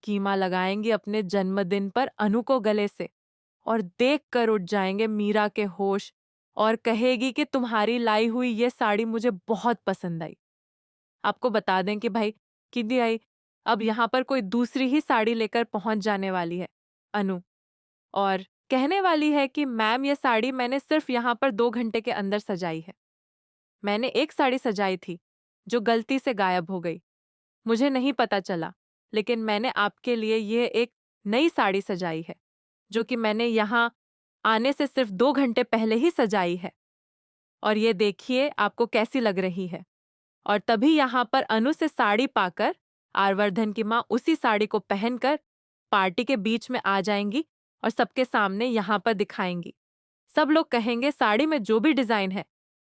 कीमा लगाएंगी अपने जन्मदिन पर अनु को गले से और देख कर उठ जाएंगे मीरा के होश और कहेगी कि तुम्हारी लाई हुई ये साड़ी मुझे बहुत पसंद आई। आपको बता दें कि भाई किदी आई, अब यहाँ पर कोई दूसरी ही साड़ी लेकर पहुंच जाने वाली है अनु, और कहने वाली है कि मैम ये साड़ी मैंने सिर्फ यहाँ पर 2 घंटे के अंदर सजाई है। मैंने एक साड़ी सजाई थी जो गलती से गायब हो गई, मुझे नहीं पता चला, लेकिन मैंने आपके लिए ये एक नई साड़ी सजाई है जो कि मैंने यहाँ आने से सिर्फ 2 घंटे पहले ही सजाई है, और ये देखिए आपको कैसी लग रही है। और तभी यहाँ पर अनु से साड़ी पाकर आरवर्धन की माँ उसी साड़ी को पहनकर पार्टी के बीच में आ जाएंगी और सबके सामने यहाँ पर दिखाएंगी। सब लोग कहेंगे साड़ी में जो भी डिजाइन है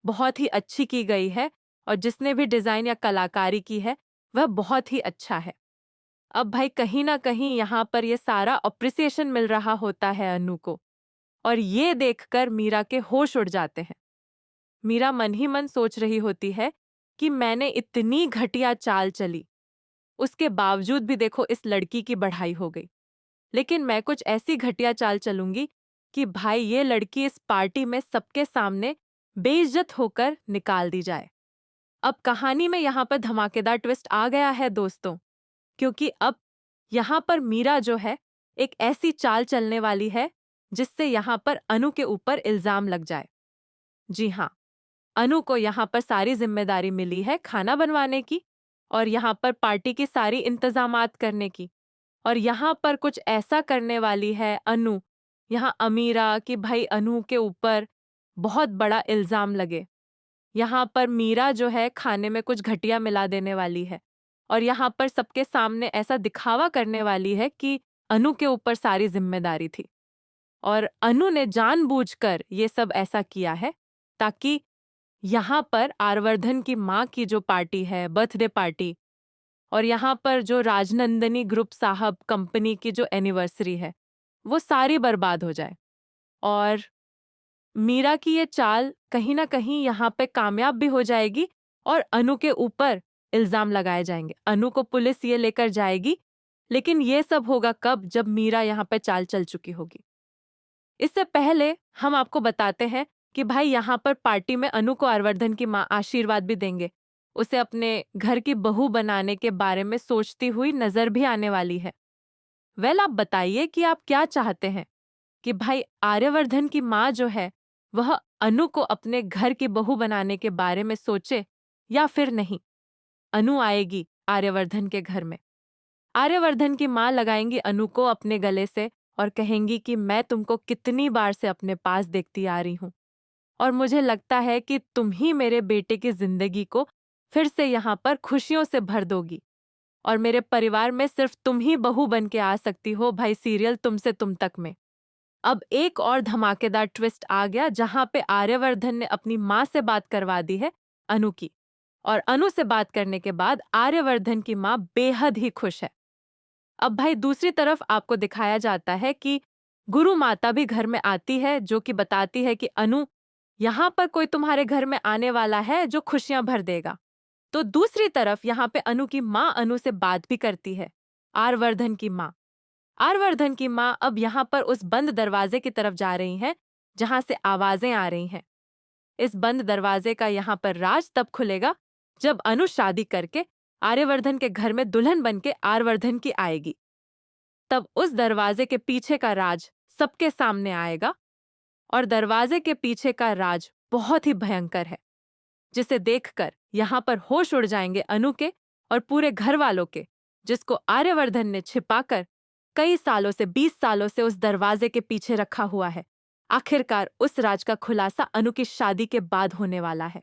बहुत ही अच्छी की गई है, और जिसने भी डिजाइन या कलाकारी की है वह बहुत ही अच्छा है। अब भाई कहीं ना कहीं यहाँ पर ये सारा अप्रिसिएशन मिल रहा होता है अनु को, और ये देखकर मीरा के होश उड़ जाते हैं। मीरा मन ही मन सोच रही होती है कि मैंने इतनी घटिया चाल चली, उसके बावजूद भी देखो इस लड़की की बढ़ाई हो गई, लेकिन मैं कुछ ऐसी घटिया चाल चलूंगी कि भाई ये लड़की इस पार्टी में सबके सामने बेइज्जत होकर निकाल दी जाए। अब कहानी में यहाँ पर धमाकेदार ट्विस्ट आ गया है दोस्तों, क्योंकि अब यहाँ पर मीरा जो है एक ऐसी चाल चलने वाली है जिससे यहाँ पर अनु के ऊपर इल्जाम लग जाए। जी हाँ, अनु को यहाँ पर सारी जिम्मेदारी मिली है खाना बनवाने की और यहाँ पर पार्टी की सारी इंतजामात करने की, और यहाँ पर कुछ ऐसा करने वाली है अनु, यहाँ अमीरा कि भाई अनु के ऊपर बहुत बड़ा इल्जाम लगे। यहाँ पर मीरा जो है खाने में कुछ घटिया मिला देने वाली है, और यहाँ पर सबके सामने ऐसा दिखावा करने वाली है कि अनु के ऊपर सारी जिम्मेदारी थी, और अनु ने जानबूझकर ये सब ऐसा किया है ताकि यहाँ पर आरवर्धन की माँ की जो पार्टी है, बर्थडे पार्टी, और यहाँ पर जो राजनंदनी ग्रुप साहब कंपनी की जो एनिवर्सरी है, वो सारी बर्बाद हो जाए। और मीरा की ये चाल कहीं ना कहीं यहाँ पे कामयाब भी हो जाएगी और अनु के ऊपर इल्जाम लगाए जाएंगे। अनु को पुलिस ये लेकर जाएगी, लेकिन ये सब होगा कब, जब मीरा यहाँ पे चाल चल चुकी होगी। इससे पहले हम आपको बताते हैं कि भाई यहाँ पर पार्टी में अनु को आरवर्धन की माँ आशीर्वाद भी देंगे, उसे अपने घर की बहू बनाने के बारे में सोचती हुई नजर भी आने वाली है। वेल, आप बताइए कि आप क्या चाहते हैं कि भाई आर्यवर्धन की माँ जो है वह अनु को अपने घर की बहू बनाने के बारे में सोचे या फिर नहीं। अनु आएगी आर्यवर्धन के घर में, आर्यवर्धन की माँ लगाएंगी अनु को अपने गले से और कहेंगी कि मैं तुमको कितनी बार से अपने पास देखती आ रही हूँ, और मुझे लगता है कि तुम ही मेरे बेटे की जिंदगी को फिर से यहाँ पर खुशियों से भर दोगी, और मेरे परिवार में सिर्फ तुम ही बहू बन के आ सकती हो भाई सीरियल तुमसे तुम तक में। अब एक और धमाकेदार ट्विस्ट आ गया, जहां पे आर्यवर्धन ने अपनी माँ से बात करवा दी है अनु की, और अनु से बात करने के बाद आर्यवर्धन की माँ बेहद ही खुश है। अब भाई दूसरी तरफ आपको दिखाया जाता है कि गुरु माता भी घर में आती है, जो कि बताती है कि अनु यहाँ पर कोई तुम्हारे घर में आने वाला है जो खुशियां भर देगा। तो दूसरी तरफ यहाँ पे अनु की माँ अनु से बात भी करती है, आर्यवर्धन की माँ। आर्यवर्धन की माँ अब यहाँ पर उस बंद दरवाजे की तरफ जा रही हैं जहां से आवाजें आ रही हैं। इस बंद दरवाजे का यहाँ पर राज तब खुलेगा जब अनु शादी करके आर्यवर्धन के घर में दुल्हन बन के आर्यवर्धन की आएगी। तब उस दरवाजे के पीछे का राज सबके सामने आएगा, और दरवाजे के पीछे का राज बहुत ही भयंकर है, जिसे देखकर यहाँ पर होश उड़ जाएंगे अनु के और पूरे घर वालों के, जिसको आर्यवर्धन ने छिपाकर कई सालों से 20 सालों से उस दरवाजे के पीछे रखा हुआ है। आखिरकार उस राज का खुलासा अनु की शादी के बाद होने वाला है।